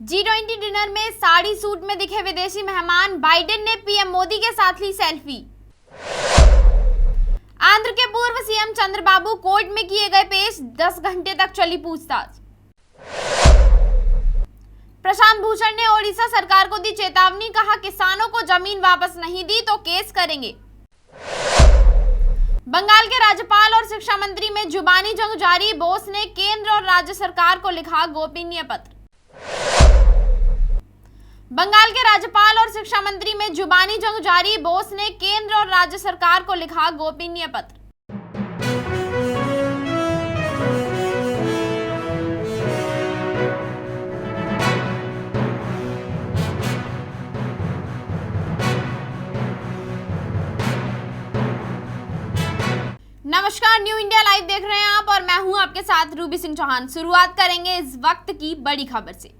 G20 dinner में sari suit में दिखे विदेशी मेहमान, बाइडेन ने पीएम मोदी के साथ ली सेल्फी। आंध्र के पूर्व सीएम चंद्रबाबू कोर्ट में किए गए पेश, 10 घंटे तक चली पूछताछ। प्रशांत भूषण ने ओडिशा सरकार को दी चेतावनी, कहा किसानों को जमीन वापस नहीं दी तो केस करेंगे। बंगाल के राज्यपाल और शिक्षा मंत्री में जुबानी जंग जारी, बोस ने केंद्र और राज्य सरकार को लिखा गोपनीय पत्र। बंगाल के राज्यपाल और शिक्षा मंत्री में जुबानी जंग जारी, बोस ने केंद्र और राज्य सरकार को लिखा गोपनीय पत्र। नमस्कार, न्यू इंडिया लाइव देख रहे हैं आप और मैं हूं आपके साथ रूबी सिंह चौहान। शुरुआत करेंगे इस वक्त की बड़ी खबर से।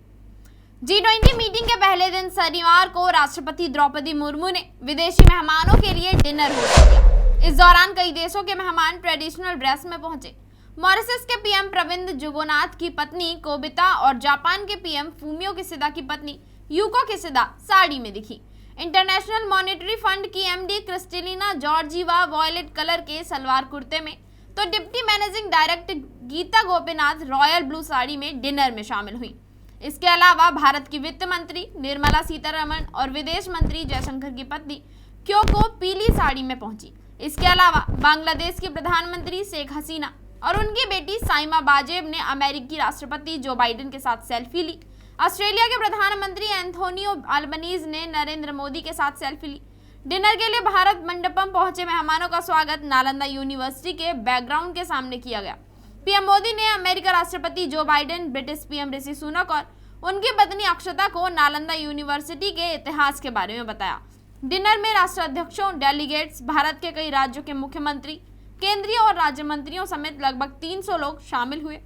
G20 मीटिंग के पहले दिन शनिवार को राष्ट्रपति द्रौपदी मुर्मू ने विदेशी मेहमानों के लिए डिनर होस्ट किया। इस दौरान कई देशों के मेहमान ट्रेडिशनल ड्रेस में पहुंचे। मॉरिशस के पीएम प्रविंद जुगनाथ की पत्नी कोबिता और जापान के पीएम फूमियो किशिदा की पत्नी यूको किशिदा साड़ी में दिखी। इंटरनेशनल मॉनेटरी फंड की MD Kristalina Georgieva violet colour के सलवार कुर्ते में, तो deputy managing director Geeta Gopinath royal blue sari में डिनर में शामिल हुई। इसके अलावा भारत की वित्त मंत्री निर्मला सीतारमण और विदेश मंत्री जयशंकर की पत्नी क्योको पीली साड़ी में पहुंची। इसके अलावा बांग्लादेश की प्रधानमंत्री शेख हसीना और उनकी बेटी साइमा बाजेब ने अमेरिकी राष्ट्रपति जो बाइडेन के साथ सेल्फी ली। ऑस्ट्रेलिया के प्रधानमंत्री एंथोनियो अल्बनीज ने नरेंद्र मोदी के साथ सेल्फी ली। डिनर के लिए भारत मंडपम पहुंचे मेहमानों का स्वागत नालंदा यूनिवर्सिटी के बैकग्राउंड के सामने किया गया। पीएम मोदी ने अमेरिका राष्ट्रपति Joe Biden, British PM Rishi Sunak और उनकी पत्नी अक्षता को नालंदा यूनिवर्सिटी के इतिहास के बारे में बताया। डिनर में राष्ट्राध्यक्षों, डेलीगेट्स, भारत के कई राज्यों के मुख्यमंत्री, केंद्रीय और राज्य मंत्रियों समेत लगभग 300 लोग शामिल हुए।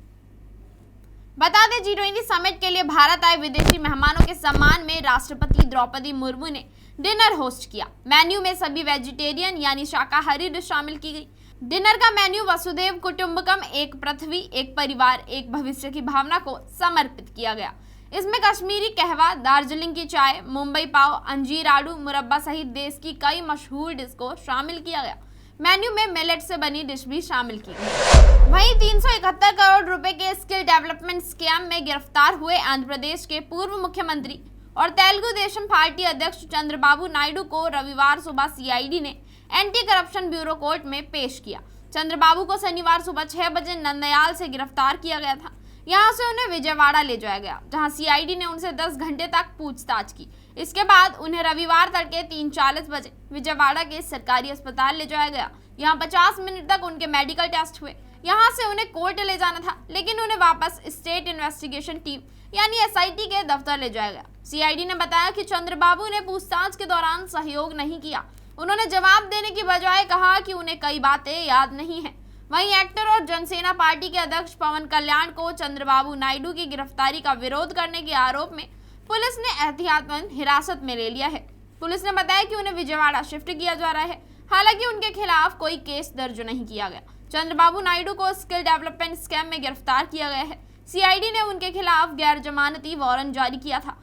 बता दें, G20 समिट के लिए भारत आए विदेशी मेहमानों के सम्मान में राष्ट्रपति द्रौपदी मुर्मू ने डिनर होस्ट किया। मेन्यू में सभी वेजिटेरियन यानी शाकाहारी डिश शामिल की गई। डिनर का मेन्यू वसुदेव कुटुंबकम, एक पृथ्वी, एक परिवार, एक भविष्य की भावना को समर्पित किया गया। इसमें कश्मीरी कहवा, दार्जिलिंग की चाय, मुंबई पाव, अंजीर आड़ू, मुरब्बा सहित देश की कई मशहूर डिश को शामिल किया गया। मेन्यू में मिलेट से बनी डिश भी शामिल की गई। वहीं 371 करोड़ रुपए के स्किल डेवलपमेंट स्कैम में गिरफ्तार हुए आंध्र प्रदेश के पूर्व मुख्यमंत्री और तेलुगु देशम पार्टी अध्यक्ष चंद्रबाबू नायडू को रविवार सुबह सीआईडी ने एंटी करप्शन ब्यूरो कोर्ट में पेश किया। चंद्रबाबू को शनिवार सुबह 6 बजे नंदयाल से गिरफ्तार किया गया था। यहां से उन्हें विजयवाड़ा ले जाया गया, जहां सीआईडी ने उनसे 10 घंटे तक पूछताछ की। इसके बाद उन्हें रविवार तड़के 3:40 बजे विजयवाड़ा के सरकारी अस्पताल ले जाया गया। यहां 50 मिनट तक उनके मेडिकल टेस्ट हुए। यहां से उन्हें कोर्ट ले जाना था, लेकिन उन्हें वापस स्टेट इन्वेस्टिगेशन टीम यानी एसआईटी के दफ्तर ले जाया गया। सीआईडी ने बताया कि चंद्रबाबू ने पूछताछ के दौरान सहयोग नहीं किया। उन्होंने जवाब देने की बजाय कहा कि उन्हें कई बातें याद नहीं है। वहीं एक्टर और जनसेना पार्टी के अध्यक्ष पवन कल्याण को चंद्रबाबू नायडू की गिरफ्तारी का विरोध करने के आरोप में पुलिस ने एहतियातन हिरासत में ले लिया है। पुलिस ने बताया कि उन्हें विजयवाड़ा शिफ्ट किया जा रहा है, हालांकि उनके खिलाफ कोई केस दर्ज नहीं किया गया। चंद्रबाबू नायडू को स्किल डेवलपमेंट स्कैम में गिरफ्तार किया गया है। सीआईडी ने उनके खिलाफ गैर जमानती वारंट जारी किया था।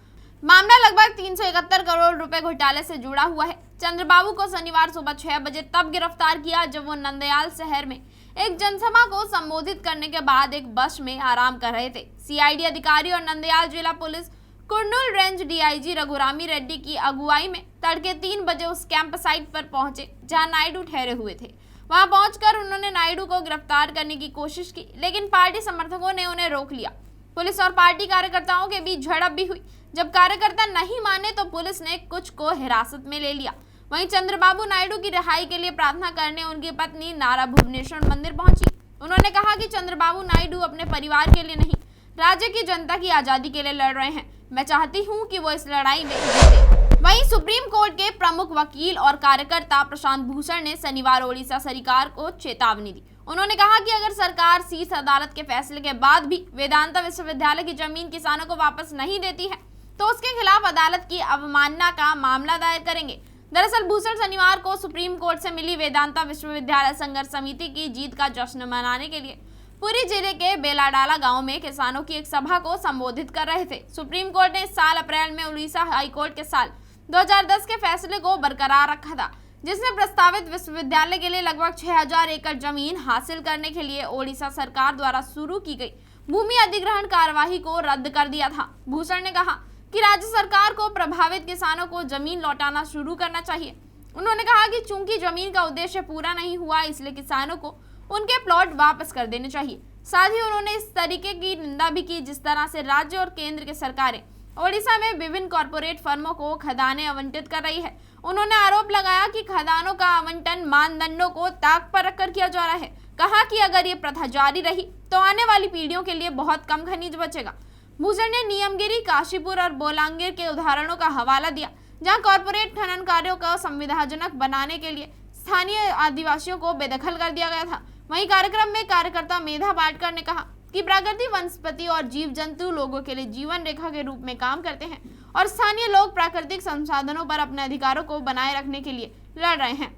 मामला लगभग 371 करोड़ रुपए घोटाले से जुड़ा हुआ है। चंद्रबाबू को शनिवार सुबह 6 बजे तब गिरफ्तार किया जब वो नंदयाल शहर में एक जनसभा को संबोधित करने के बाद एक बस में आराम कर रहे थे। सीआईडी अधिकारी और नंदयाल जिला police Kurnool range DIG Raghurami Reddy की अगुवाई में तड़के 3 बजे उस कैंप साइट पर पहुंचे जहां नायडू ठहरे हुए थे। वहां पहुंचकर उन्होंने नायडू को गिरफ्तार करने की कोशिश की, लेकिन पार्टी समर्थकों ने उन्हें रोक लिया। पुलिस और पार्टी कार्यकर्ताओं के बीच झड़प भी हुई। जब कार्यकर्ता नहीं माने तो पुलिस ने कुछ को हिरासत में ले लिया। वहीं चंद्रबाबू नायडू की रिहाई के लिए प्रार्थना करने उनकी पत्नी नारा भुवनेश्वर मंदिर पहुंची। उन्होंने कहा कि चंद्रबाबू नायडू अपने परिवार के लिए नहीं, राज्य की जनता की आजादी के लिए लड़ रहे हैं। मैं चाहती हूं कि वो इस लड़ाई में जीते। वहीं सुप्रीम कोर्ट के प्रमुख वकील और कार्यकर्ता प्रशांत भूषण ने शनिवार ओडिशा सरकार को चेतावनी दी। उन्होंने कहा कि अगर सरकार शीर्ष अदालत के फैसले के बाद भी वेदांता विश्वविद्यालय की जमीन किसानों को वापस नहीं देती है तो उसके खिलाफ अदालत की अवमानना का मामला दायर करेंगे। दरअसल भूषण शनिवार को सुप्रीम कोर्ट से मिली वेदांता विश्वविद्यालय संघर्ष समिति की जीत का जश्न मनाने के लिए पुरी जिले के बेलाडाला गांव में किसानों की एक सभा को संबोधित कर रहे थे। सुप्रीम कोर्ट ने इस साल अप्रैल में उड़ीसा हाई कोर्ट के साल 2010 के फैसले को बरकरार रखा था, जिसने प्रस्तावित विश्वविद्यालय के लिए लगभग 6000 एकड़ जमीन हासिल करने के लिए ओडिशा सरकार द्वारा शुरू की गई भूमि अधिग्रहण कार्यवाही को रद्द कर दिया था। भूषण ने कहा कि राज्य सरकार को प्रभावित किसानों को जमीन लौटाना शुरू करना चाहिए। उन्होंने कहा कि चूंकि जमीन का उद्देश्य पूरा नहीं हुआ, इसलिए किसानों को उनके प्लॉट वापस कर देने चाहिए। साथ ही उन्होंने इस तरीके की निंदा भी की जिस तरह से राज्य और केंद्र की सरकारें ओडिशा में विभिन्न कॉरपोरेट फर्मों को खदानें आवंटित कर रही है। उन्होंने आरोप लगाया कि खदानों का आवंटन मानदंडों को ताक पर रखकर किया जा रहा है। कहा कि अगर ये प्रथा जारी रही तो आने वाली पीढ़ियों के लिए बहुत कम खनिज बचेगा। भूषण ने नियमगिरी, काशीपुर और बोलांगीर के उदाहरणों का हवाला दिया, जहां कॉरपोरेट खनन कार्यों को सुविधाजनक बनाने के लिए स्थानीय आदिवासियों को बेदखल कर दिया गया था। वहीं कार्यक्रम में कार्यकर्ता मेधा पाटकर ने कहा कि प्राकृतिक वनस्पति और जीव जंतु लोगों के लिए जीवन रेखा के रूप में काम करते हैं और स्थानीय लोग प्राकृतिक संसाधनों पर अपने अधिकारों को बनाए रखने के लिए लड़ रहे हैं।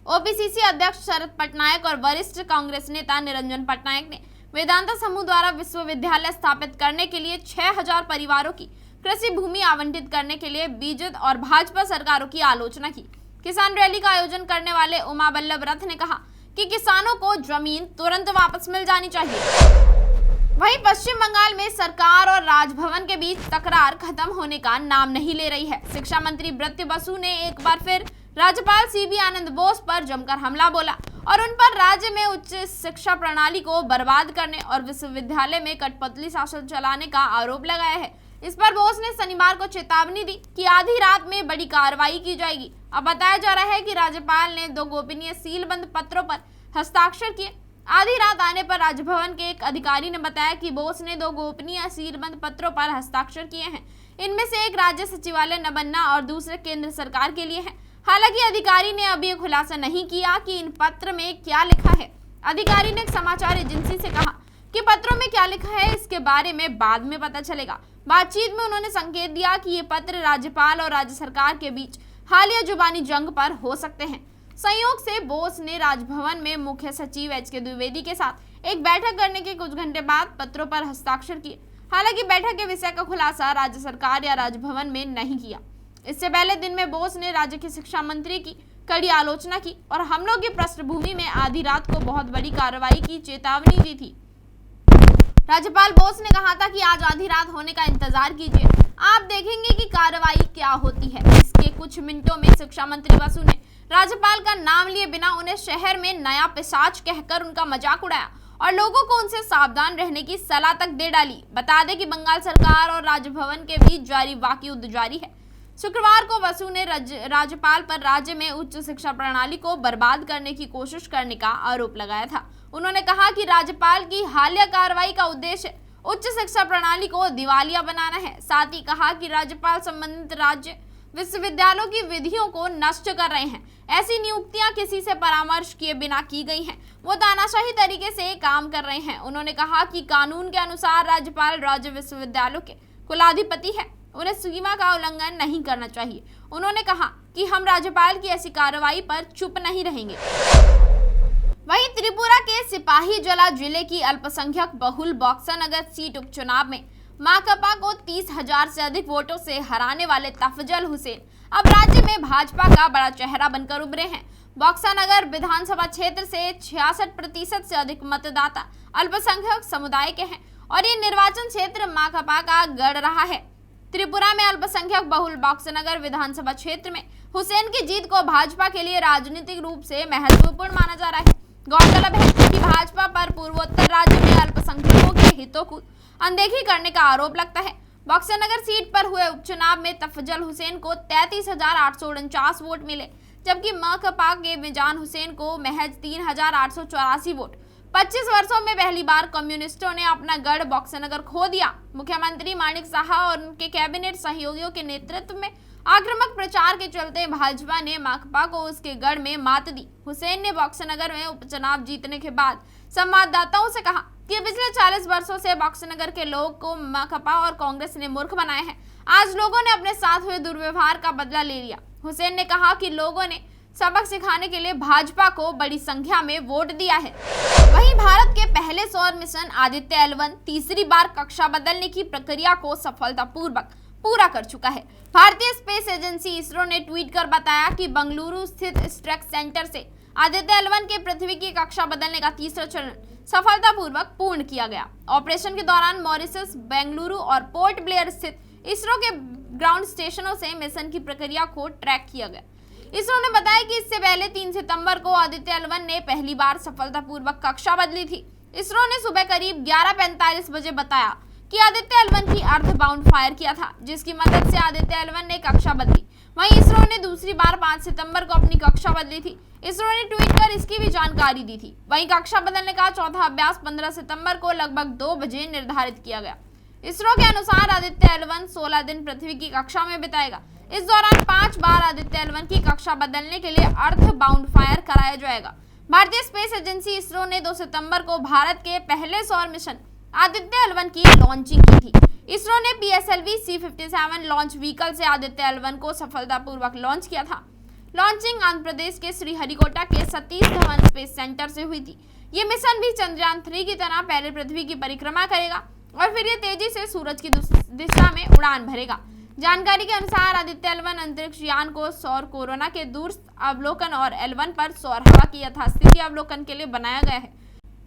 ओपीसीसी अध्यक्ष शरद पटनायक और वरिष्ठ कांग्रेस नेता निरंजन पटनायक ने वेदांता समूह द्वारा विश्वविद्यालय स्थापित करने के लिए 6000 परिवारों की कृषि भूमि आवंटित करने के लिए बीजेपी और भाजपा सरकारों की आलोचना की। किसान रैली का आयोजन करने वाले उमा बल्लभ रथ ने कहा कि किसानों को जमीन तुरंत वापस मिल जानी चाहिए। वहीं पश्चिम बंगाल में सरकार और राजभवन के बीच तकरार खत्म होने का नाम नहीं ले रही है। शिक्षा मंत्री ब्रत्य बसु ने एक बार फिर राज्यपाल सीबी आनंद बोस पर जमकर हमला बोला और उन पर राज्य में उच्च शिक्षा प्रणाली को बर्बाद करने और विश्वविद्यालय में कठपुतली शासन चलाने का आरोप लगाया है। इस पर बोस ने शनिवार को चेतावनी दी कि आधी रात में बड़ी कार्रवाई की जाएगी। अब बताया जा रहा है कि राज्यपाल ने 2 गोपनीय सीलबंद पत्रों पर हस्ताक्षर किए। आधी रात आने पर राजभवन के एक अधिकारी ने बताया कि बोस ने 2 गोपनीय सीलबंद पत्रों पर हस्ताक्षर किए हैं। इनमें से एक राज्य सचिवालय नबन्ना और दूसरे केंद्र सरकार के लिए है। हालांकि अधिकारी ने अभी यह खुलासा नहीं किया कि इन पत्र में क्या लिखा है। अधिकारी ने एक समाचार एजेंसी से कहा कि पत्रों में क्या लिखा है इसके बारे में बाद में पता चलेगा। बातचीत में उन्होंने संकेत दिया कि ये पत्र राज्यपाल और राज्य सरकार के बीच हालिया जुबानी जंग पर हो सकते हैं। संयोग से बोस ने राजभवन में मुख्य सचिव एचके द्विवेदी के साथ एक बैठक करने के कुछ घंटे बाद पत्रों पर हस्ताक्षर किए। हालांकि बैठक के विषय का खुलासा राज्य सरकार या राजभवन में नहीं किया। इससे पहले दिन में बोस ने राज्य के शिक्षा मंत्री की कड़ी आलोचना की और हमलों की पृष्ठभूमि में आधी रात को बहुत बड़ी कार्रवाई की चेतावनी दी थी। राज्यपाल बोस ने कहा था कि आज आधी रात होने का इंतजार कीजिए, आप देखेंगे कि कार्रवाई क्या होती है। इसके कुछ मिनटों में शिक्षा मंत्री बसु ने राज्यपाल का नाम लिए बिना उन्हें शहर में नया पिशाच कहकर उनका मजाक उड़ाया और लोगों को उनसे सावधान रहने की सलाह तक दे डाली। बता दें कि बंगाल सरकार और राजभवन के बीच जारी वाकई युद्ध जारी है। शुक्रवार को बसु ने राज्यपाल पर राज्य में उच्च शिक्षा प्रणाली को बर्बाद करने की कोशिश करने का आरोप लगाया था। उन्होंने कहा कि राज्यपाल की हालिया कार्रवाई का उद्देश्य उच्च शिक्षा प्रणाली को दिवालिया बनाना है। साथ ही कहा कि राज्यपाल संबंधित राज्य विश्वविद्यालयों की विधियों को नष्ट कर रहे हैं। ऐसी नियुक्तियां किसी से परामर्श किए बिना की गई हैं। वो तानाशाही तरीके से काम कर रहे हैं। उन्होंने कहा कि कानून के अनुसार राज्यपाल राज्य विश्वविद्यालयों के कुलाधिपति है, उन्हें सीमा का उल्लंघन नहीं करना चाहिए। उन्होंने कहा कि हम राज्यपाल की ऐसी कार्रवाई पर चुप नहीं रहेंगे। वहीं त्रिपुरा के सिपाहीजला जिले की अल्पसंख्यक बहुल बक्सा नगर सीट उपचुनाव में माकपा को 30,000 से अधिक वोटों से हराने वाले तफजल हुसैन अब राज्य में भाजपा का बड़ा चेहरा बनकर उभरे हैं। बक्सा नगर विधानसभा क्षेत्र से 66% से अधिक मतदाता अल्पसंख्यक समुदाय के हैं और ये निर्वाचन क्षेत्र माकपा का गढ़ रहा है। त्रिपुरा में अल्पसंख्यक बहुल बक्सानगर विधानसभा क्षेत्र में हुसैन की जीत को भाजपा के लिए राजनीतिक रूप से महत्वपूर्ण माना जा रहा है। गौरतलब है कि भाजपा पर पूर्वोत्तर राज्य में अल्पसंख्यकों के हितों को अनदेखी करने का आरोप लगता है। बक्सानगर सीट पर हुए उपचुनाव में तफजल हुसैन को 33,849 वोट मिले, जबकि माकपा के मिजान हुसैन को महज 3,884 वोट। 25 वर्षों में पहली बार कम्युनिस्टों ने अपना गढ़ बक्सानगर खो दिया। मुख्यमंत्री माणिक साहा और उनके कैबिनेट सहयोगियों के नेतृत्व में आक्रामक प्रचार के चलते भाजपा ने माकपा को उसके गढ़ में मात दी। हुसैन ने बक्सानगर में उपचुनाव जीतने के बाद संवाददाताओं से कहा कि पिछले 40 वर्षों से बक्सानगर के लोग को माकपा और कांग्रेस ने मूर्ख बनाया है। आज लोगों ने अपने साथ हुए दुर्व्यवहार का बदला ले लिया। हुसैन ने कहा कि लोगों ने सबक सिखाने के लिए भाजपा को बड़ी संख्या में वोट दिया है। वहीं भारत के पहले सौर मिशन आदित्य L1 तीसरी बार कक्षा बदलने की प्रक्रिया को सफलतापूर्वक पूरा कर चुका है। भारतीय स्पेस एजेंसी इसरो ने ट्वीट कर बताया कि बंगलुरु स्थित स्ट्रेक सेंटर से आदित्य L1 के पृथ्वी की कक्षा बदलने का तीसरा चरण सफलतापूर्वक पूर्ण किया गया। ऑपरेशन के दौरान मॉरिशस, बेंगलुरु और पोर्ट ब्लेयर स्थित इसरो के ग्राउंड स्टेशनों से मिशन की प्रक्रिया को ट्रैक किया गया। इसरो ने बताया कि इससे पहले 3 सितंबर को आदित्य L1 ने पहली बार सफलतापूर्वक कक्षा बदली थी। इसरो ने सुबह करीब 11:45 बजे बताया कि आदित्य L1 की अर्थ बाउंड फायर किया था, जिसकी मदद से आदित्य L1 ने कक्षा बदली। वहीं इसरो ने दूसरी बार 5 सितंबर को अपनी कक्षा बदली थी। इसरो ने ट्वीट कर इसकी भी जानकारी दी थी। वहीं कक्षा बदलने का चौथा अभ्यास 15 सितंबर को लगभग 2 बजे निर्धारित किया गया। इसरो के अनुसार आदित्य L1 16 दिन पृथ्वी की कक्षा में बिताएगा। इस दौरान 5 बार आदित्य L1 की कक्षा बदलने के लिए अर्थ बाउंड फायर कराया जाएगा। भारतीय स्पेस एजेंसी इसरो ने 2 सितंबर को भारत के पहले सौर मिशन आदित्य L1 की लॉन्चिंग की थी। इसरो ने PSLV C-57 लॉन्च व्हीकल से आदित्य L1 को सफलतापूर्वक लॉन्च किया था। लॉन्चिंग आंध्र प्रदेश के श्रीहरिकोटा के सतीश धवन स्पेस सेंटर से हुई थी। ये मिशन भी चंद्रयान 3 की तरह पहले पृथ्वी की परिक्रमा करेगा और फिर ये तेजी से सूरज की दिशा में उड़ान भरेगा। जानकारी के अनुसार आदित्य L1 अंतरिक्ष यान को सौर कोरोना के दूर अवलोकन और L1 पर सौर हवा की यथास्थिति अवलोकन के लिए बनाया गया है।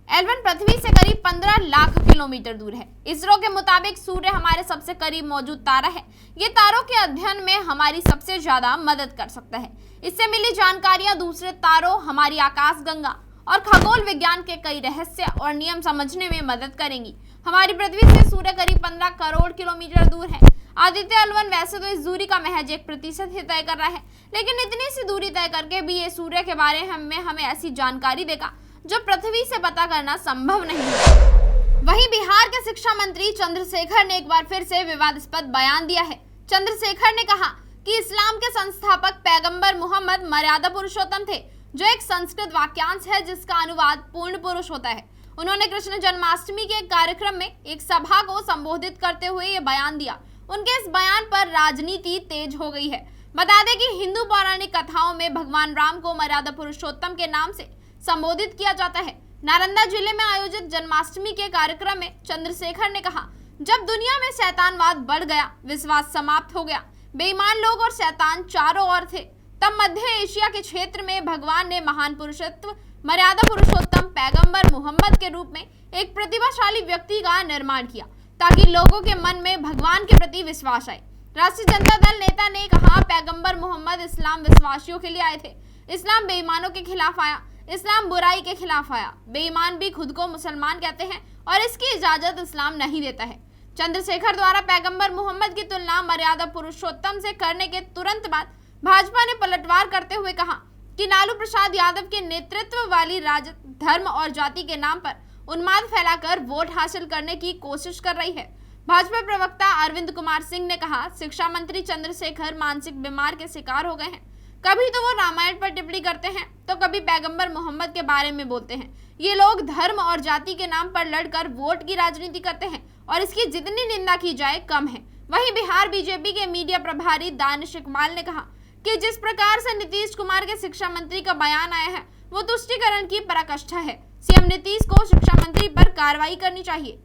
L1 पृथ्वी से करीब 15 लाख किलोमीटर दूर है। इसरो के मुताबिक सूर्य हमारे सबसे करीब मौजूद तारा है। ये तारों के अध्ययन में हमारी सबसे ज्यादा मदद कर सकता है। इससे मिली जानकारियां दूसरे तारों, हमारी आकाशगंगा और खगोल विज्ञान के कई रहस्य और नियम समझने में मदद करेंगी। हमारी पृथ्वी से सूर्य करीब 15 करोड़ किलोमीटर दूर है। आदित्य L1 वैसे तो इस दूरी का महज 1% ही तय कर रहा है, लेकिन इतनी सी दूरी तय करके भी ये सूर्य के बारे में हमें ऐसी जानकारी देगा जो पृथ्वी से पता करना संभव नहीं है। वहीं बिहार के शिक्षा मंत्री चंद्रशेखर ने एक बार फिर से विवादास्पद बयान दिया है। चंद्रशेखर ने कहा कि इस्लाम के संस्थापक पैगंबर मोहम्मद मर्यादा पुरुषोत्तम थे, जो एक संस्कृत वाक्यांश है जिसका अनुवाद पूर्ण पुरुष होता है। उन्होंने कृष्ण जन्माष्टमी के एक कार्यक्रम में एक सभा को संबोधित करते हुए ये बयान दिया। उनके इस बयान पर राजनीति तेज हो गई है। बता दें कि हिंदू पौराणिक कथाओं में भगवान राम को मर्यादा पुरुषोत्तम के नाम से संबोधित किया जाता है। नालंदा जिले में आयोजित जन्माष्टमी के कार्यक्रम में चंद्रशेखर ने कहा, जब दुनिया में शैतानवाद बढ़ गया, विश्वास समाप्त हो गया, बेईमान लोग और शैतान चारों ओर थे, तब मध्य एशिया के क्षेत्र में भगवान ने महान पुरुषत्व मर्यादा पुरुषोत्तम पैगंबर मोहम्मद के रूप में एक प्रतिभाशाली व्यक्ति का निर्माण किया, ताकि लोगों के मन में भगवान के प्रति विश्वास आए। राष्ट्रीय जनता दल नेता ने कहा, पैगंबर मोहम्मद इस्लाम विश्वासियों के लिए आए थे। इस्लाम बेईमानों के खिलाफ आया। इस्लाम बुराई के खिलाफ आया। बेईमान भी खुद को मुसलमान कहते हैं और इसकी इजाजत इस्लाम नहीं देता है। चंद्रशेखर द्वारा पैगंबर मोहम्मद की तुलना मर्यादा पुरुषोत्तम से करने के तुरंत बाद भाजपा ने पलटवार करते हुए कहा कि लालू प्रसाद यादव के नेतृत्व वाली राजद धर्म और जाति के नाम पर उन्माद फैलाकर वोट हासिल करने की कोशिश कर रही है। भाजपा प्रवक्ता अरविंद कुमार सिंह ने कहा, शिक्षा मंत्री चंद्रशेखर मानसिक बीमार के शिकार हो गए हैं। कभी तो वो रामायण पर टिप्पणी करते हैं, तो कभी पैगंबर मोहम्मद के बारे में बोलते हैं। ये लोग धर्म और जाति के नाम पर लड़कर वोट की राजनीति करते हैं और इसकी जितनी निंदा की जाए कम है। वहीं बिहार बीजेपी के मीडिया प्रभारी दानिश इकबाल ने कहा कि जिस प्रकार से नीतीश कुमार के शिक्षा मंत्री का बयान आया है, वो तुष्टीकरण की पराकाष्ठा है। सीएम नीतीश को शिक्षा मंत्री पर कार्रवाई करनी चाहिए।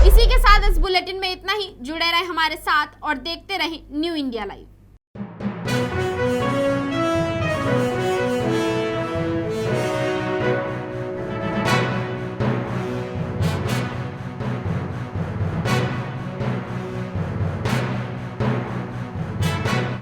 इसी के साथ इस बुलेटिन में इतना ही। जुड़े रहे हमारे साथ और देखते रहें न्यू इंडिया लाइव।